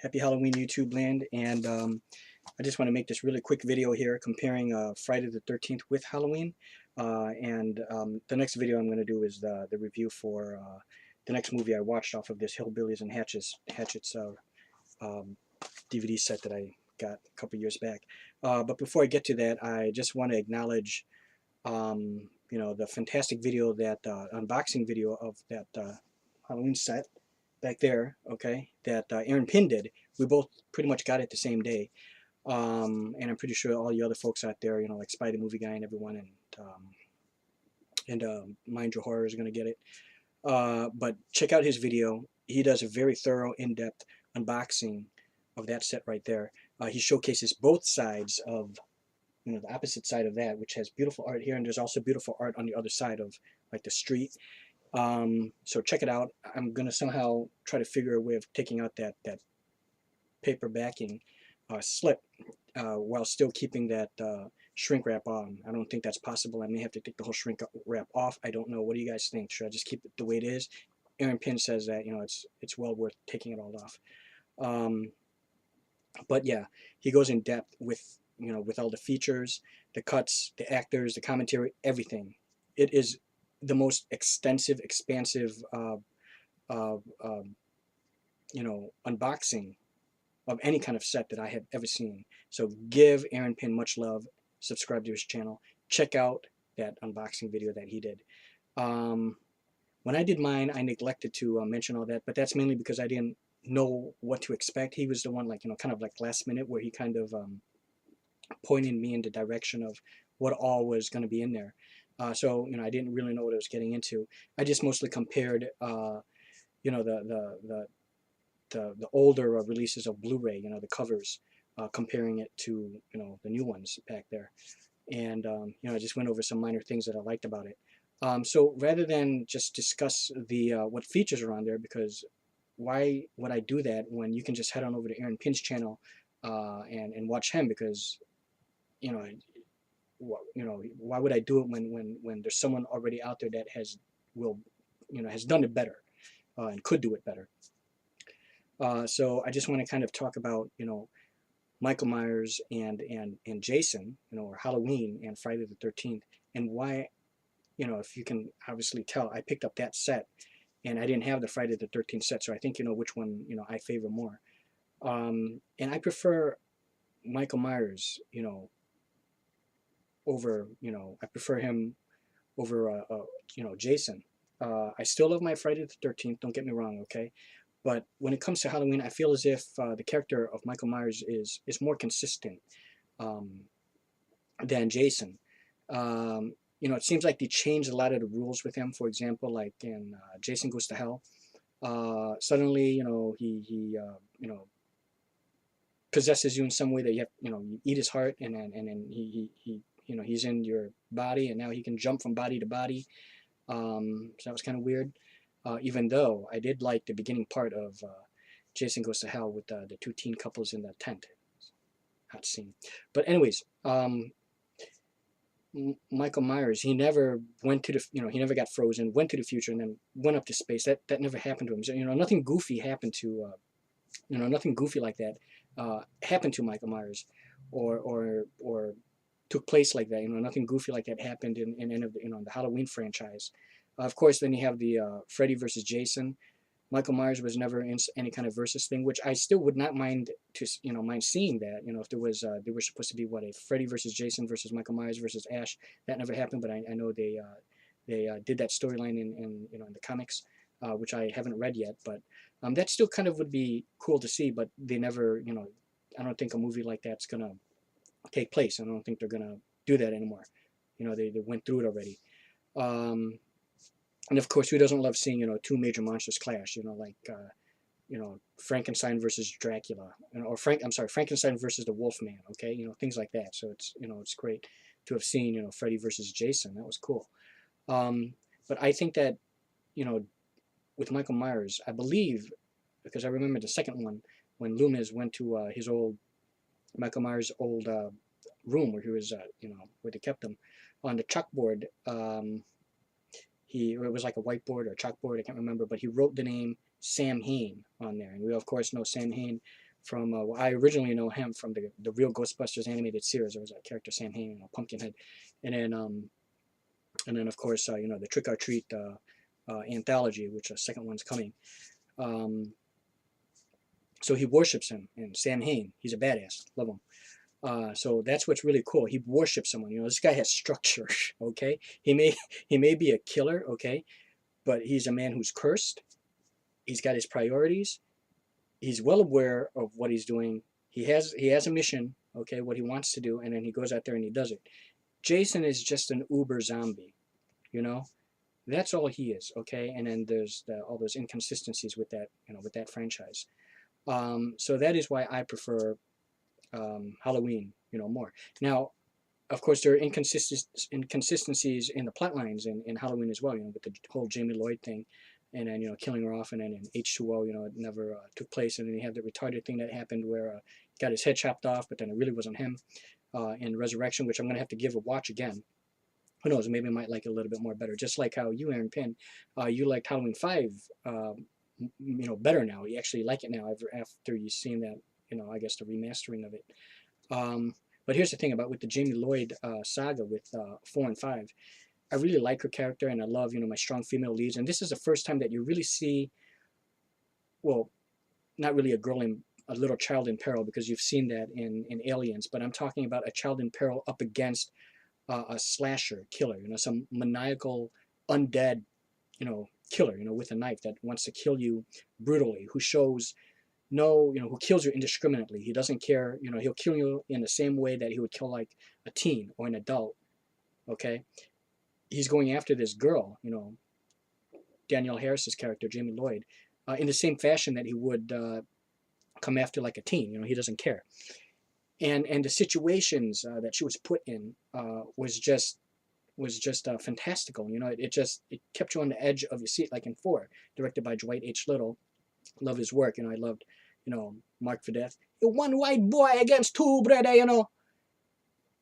Happy Halloween, YouTube land, and I just want to make this really quick video here comparing Friday the 13th with Halloween. The next video I'm going to do is the review for the next movie I watched off of this Hillbillies and Hatchets DVD set that I got a couple years back. But before I get to that, I just want to acknowledge the fantastic video, that unboxing video of that Halloween set back there, okay, that Aaron Pin did. We both pretty much got it the same day. And I'm pretty sure all the other folks out there, like Spy the Movie Guy and everyone, and Mind Your Horror is going to get it. But check out his video. He does a very thorough, in-depth unboxing of that set right there. He showcases both sides of, the opposite side of that, which has beautiful art here, and there's also beautiful art on the other side of, like, the street. So check it out. I'm going to somehow try to figure a way of taking out that paper backing slip while still keeping that shrink wrap on. I don't think that's possible. I may have to take the whole shrink wrap off. I don't know. What do you guys think? Should I just keep it the way it is? Aaron Pin says that it's well worth taking it all off. But yeah, he goes in depth with with all the features, the cuts, the actors, the commentary, everything. It is the most extensive, expansive, unboxing of any kind of set that I have ever seen. So give Aaron Pin much love. Subscribe to his channel. Check out that unboxing video that he did. When I did mine, I neglected to mention all that, but that's mainly because I didn't know what to expect. He was the one, kind of like last minute, where he kind of pointed me in the direction of what all was going to be in there. So I didn't really know what I was getting into. I just mostly compared the older releases of Blu-ray, the covers, comparing it to the new ones back there, and I just went over some minor things that I liked about it. So rather than just discuss the what features are on there, because why would I do that when you can just head on over to Aaron Pin's channel and watch him? Because why would I do it when there's someone already out there that has done it better and could do it better. So I just want to kind of talk about Michael Myers and Jason, or Halloween and Friday the 13th, and why, if you can obviously tell, I picked up that set and I didn't have the Friday the 13th set, so I think which one I favor more. And I prefer Michael Myers, over I prefer him over Jason. I still love my Friday the 13th. Don't get me wrong, okay. But when it comes to Halloween, I feel as if the character of Michael Myers is more consistent than Jason. It seems like they changed a lot of the rules with him. For example, like in Jason Goes to Hell, suddenly he possesses you in some way that you have you eat his heart, and then he he's in your body, and now he can jump from body to body. So that was kind of weird. Even though I did like the beginning part of Jason Goes to Hell with the two teen couples in the tent. Hot scene. But anyways, Michael Myers, he never went to the, he never got frozen, went to the future, and then went up to space. That never happened to him. So, nothing goofy happened to, nothing goofy like that happened to Michael Myers, or took place like that. Nothing goofy like that happened in any of the, the Halloween franchise. Of course, then you have the Freddy versus Jason. Michael Myers was never in any kind of versus thing, which I still would not mind mind seeing that. If there was they were supposed to be a Freddy versus Jason versus Michael Myers versus Ash. That never happened, but I know they did that storyline in the comics, which I haven't read yet. But that still kind of would be cool to see. But they never, I don't think a movie like that's gonna take place. I don't think they're gonna do that anymore. They went through it already. And of course, who doesn't love seeing two major monsters clash? Like Frankenstein versus Dracula, or Frankenstein versus the Wolfman. Okay, things like that. So it's great to have seen Freddy versus Jason. That was cool. But I think that with Michael Myers, I believe, because I remember the second one when Loomis went to his old Michael Myers' old room where he was where they kept him, on the chalkboard. It was like a whiteboard or a chalkboard, I can't remember, but he wrote the name Sam Hain on there. And we, of course, know Sam Hain from well, I originally know him from the real Ghostbusters animated series. There was a character Sam Hain, Pumpkinhead, and then of course the Trick or Treat anthology, which the second one's coming. Um, so he worships him, and Sam Hain, he's a badass, love him. So that's what's really cool. He worships someone. This guy has structure. Okay, he may be a killer. Okay, but he's a man who's cursed. He's got his priorities. He's well aware of what he's doing. He has a mission. Okay, what he wants to do, and then he goes out there and he does it. Jason is just an uber zombie. You know, that's all he is. Okay, and then there's all those inconsistencies with that. With that franchise. So that is why I prefer Halloween. More. Now, of course, there are inconsistencies in the plot lines in Halloween as well. With the whole Jamie Lloyd thing, and then killing her off, and then in H2O, it never took place, and then you have the retarded thing that happened where he got his head chopped off, but then it really wasn't him. In Resurrection, which I'm gonna have to give a watch again. Who knows? Maybe I might like it a little bit more better. Just like how you, Aaron Penn, you liked Halloween 5, better now. You actually like it now after you've seen that. I guess the remastering of it. But here's the thing with the Jamie Lloyd saga with 4 and 5. I really like her character, and I love my strong female leads. And this is the first time that you really see, well, not really a little child in peril, because you've seen that in Aliens. But I'm talking about a child in peril up against a slasher killer. Some maniacal undead, killer. With a knife that wants to kill you brutally, who shows who kills you indiscriminately. He doesn't care. He'll kill you in the same way that he would kill like a teen or an adult. Okay, he's going after this girl. Danielle Harris's character, Jamie Lloyd, in the same fashion that he would come after like a teen. He doesn't care. And the situations that she was put in was just fantastical. It kept you on the edge of your seat, like in 4, directed by Dwight H. Little. Love his work. I loved, Mark for Death. One white boy against 2, brother.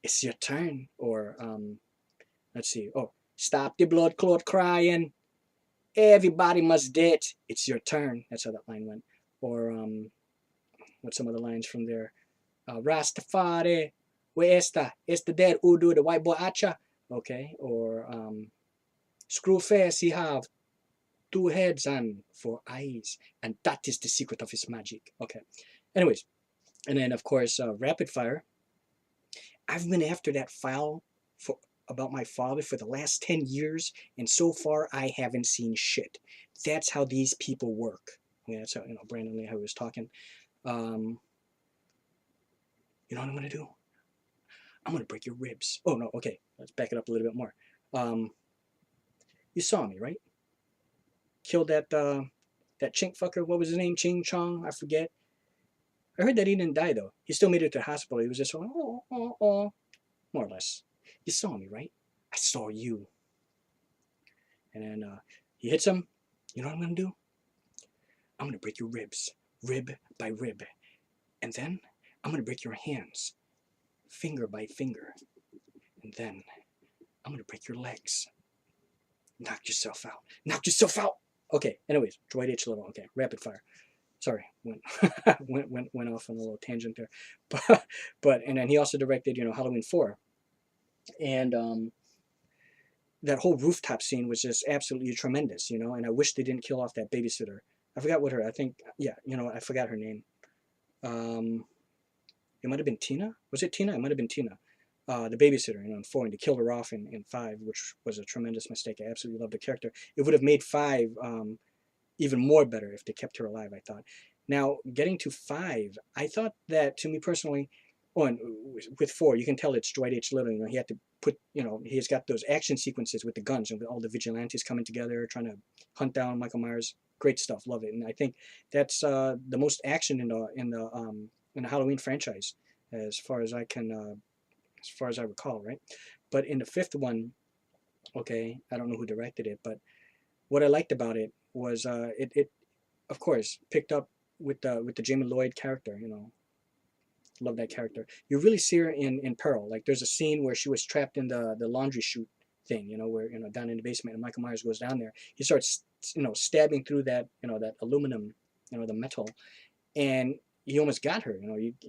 It's your turn. Or let's see. Oh, stop the blood clot crying. Everybody must dead. It's your turn. That's how that line went. Or what's some of the lines from there? Rastafari, where esta? It's the dead Udu, the white boy Acha. Okay. Or Screwface, he have 2 heads and 4 eyes, and that is the secret of his magic. Okay. Anyways, and then of course Rapid Fire. I've been after that file about my father for the last 10 years, and so far I haven't seen shit. That's how these people work. That's how Brandon Lee, how he was talking. You know what I'm gonna do? I'm gonna break your ribs. Oh no, okay. Let's back it up a little bit more. You saw me, right? Killed that chink fucker. What was his name? Ching Chong? I forget. I heard that he didn't die though. He still made it to the hospital. He was just like, oh, more or less. You saw me, right? I saw you. And then he hits him. You know what I'm gonna do? I'm gonna break your ribs, rib by rib, and then I'm gonna break your hands, finger by finger, and then I'm gonna break your legs. Knock yourself out. Knock yourself out. Okay, anyways, Dwight H. Little. Okay, Rapid Fire. Sorry, went off on a little tangent there. But and then he also directed, Halloween 4. And that whole rooftop scene was just absolutely tremendous, and I wish they didn't kill off that babysitter. I forgot what I think, yeah, I forgot her name. It might have been Tina. Was it Tina? It might have been Tina. The babysitter, in 4, and they killed her off in 5, which was a tremendous mistake. I absolutely loved the character. It would have made 5 even more better if they kept her alive, I thought. Now, getting to 5, I thought that, to me personally, and with 4, you can tell it's Dwight H. Little. He had to put, he's got those action sequences with the guns and with all the vigilantes coming together, trying to hunt down Michael Myers. Great stuff, love it. And I think that's the most action in the Halloween franchise, as far as I recall, right? But in the 5th one, okay, I don't know who directed it, but what I liked about it was it of course picked up with the Jamie Lloyd character. Love that character. You really see her in peril. Like there's a scene where she was trapped in the laundry chute thing, where down in the basement, and Michael Myers goes down there. He starts stabbing through that that aluminum, the metal, and he almost got her.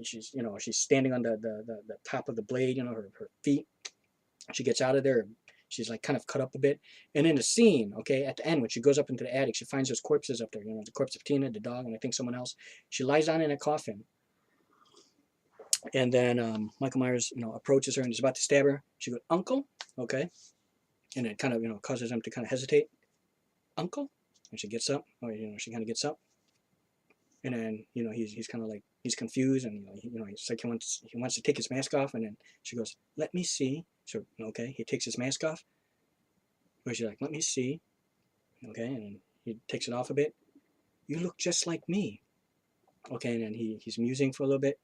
She's standing on the top of the blade. Her feet. She gets out of there. She's like kind of cut up a bit. And in the scene, okay, at the end, when she goes up into the attic, she finds those corpses up there. The corpse of Tina, the dog, and I think someone else. She lies down in a coffin. And then Michael Myers, approaches her and is about to stab her. She goes, "Uncle," okay, and it kind of, causes him to kind of hesitate. "Uncle," and she gets up. Or she kind of gets up, and then he's kind of like he's confused, and he's like he wants to take his mask off, and then she goes, "Let me see." So okay, he takes his mask off. Or she's like, "Let me see," okay, and then he takes it off a bit. "You look just like me," okay, and then he's musing for a little bit.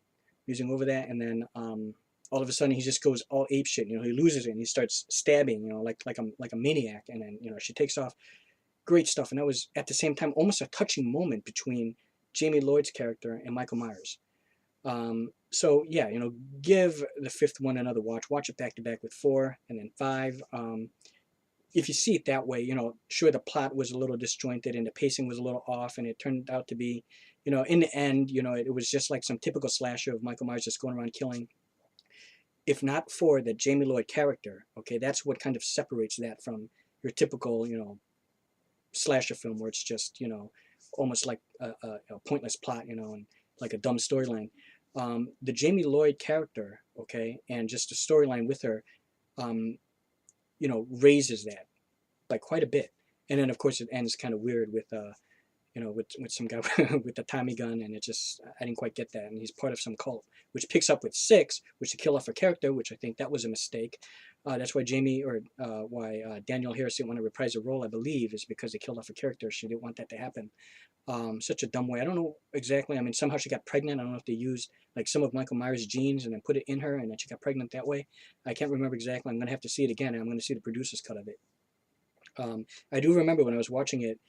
Musing over that, and then all of a sudden he just goes all ape shit. He loses it and he starts stabbing, like a maniac. And then she takes off. Great stuff. And that was at the same time almost a touching moment between Jamie Lloyd's character and Michael Myers. So yeah, give the fifth one another watch. Watch it back to back with 4 and then 5. If you see it that way, sure, the plot was a little disjointed and the pacing was a little off, and it turned out to be, in the end, it was just like some typical slasher of Michael Myers just going around killing. If not for the Jamie Lloyd character, okay, that's what kind of separates that from your typical, slasher film where it's just, almost like a pointless plot, and like a dumb storyline. The Jamie Lloyd character, okay, and just the storyline with her, raises that by quite a bit. And then of course it ends kind of weird with with some guy with a Tommy gun, and I didn't quite get that. And he's part of some cult, which picks up with 6, which to kill off a character, which I think that was a mistake. That's why Danielle Harris didn't want to reprise the role, I believe, is because they killed off a character. She didn't want that to happen. Such a dumb way. I don't know exactly. I mean, somehow she got pregnant. I don't know if they used like some of Michael Myers' genes and then put it in her, and then she got pregnant that way. I can't remember exactly. I'm going to have to see it again, and I'm going to see the producer's cut of it. I do remember when I was watching it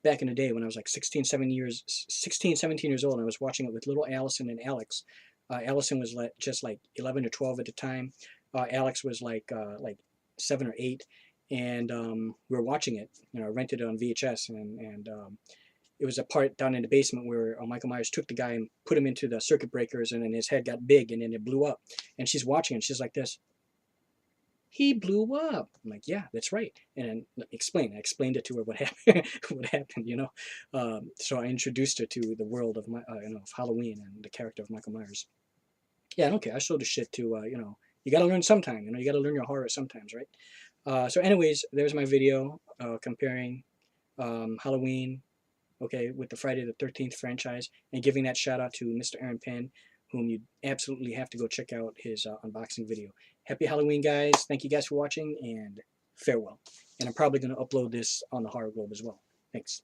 back in the day when I was like 16, 17 years old, and I was watching it with little Allison and Alex. Allison was just like 11 or 12 at the time. Alex was like 7 or 8, and we were watching it. I rented it on VHS, and it was a part down in the basement where Michael Myers took the guy and put him into the circuit breakers, and then his head got big, and then it blew up. And she's watching, and she's like this. "He blew up." I'm like, "Yeah, that's right." And then I explained it to her what happened. What happened, So I introduced her to the world of of Halloween and the character of Michael Myers. Yeah, I don't care. I showed the shit to you got to learn sometime. You got to learn your horror sometimes, right? So, anyways, there's my video comparing Halloween, okay, with the Friday the 13th franchise, and giving that shout out to Mr. Aaron Penn, whom you absolutely have to go check out his unboxing video. Happy Halloween, guys. Thank you guys for watching, and farewell. And I'm probably going to upload this on the Horror Globe as well. Thanks.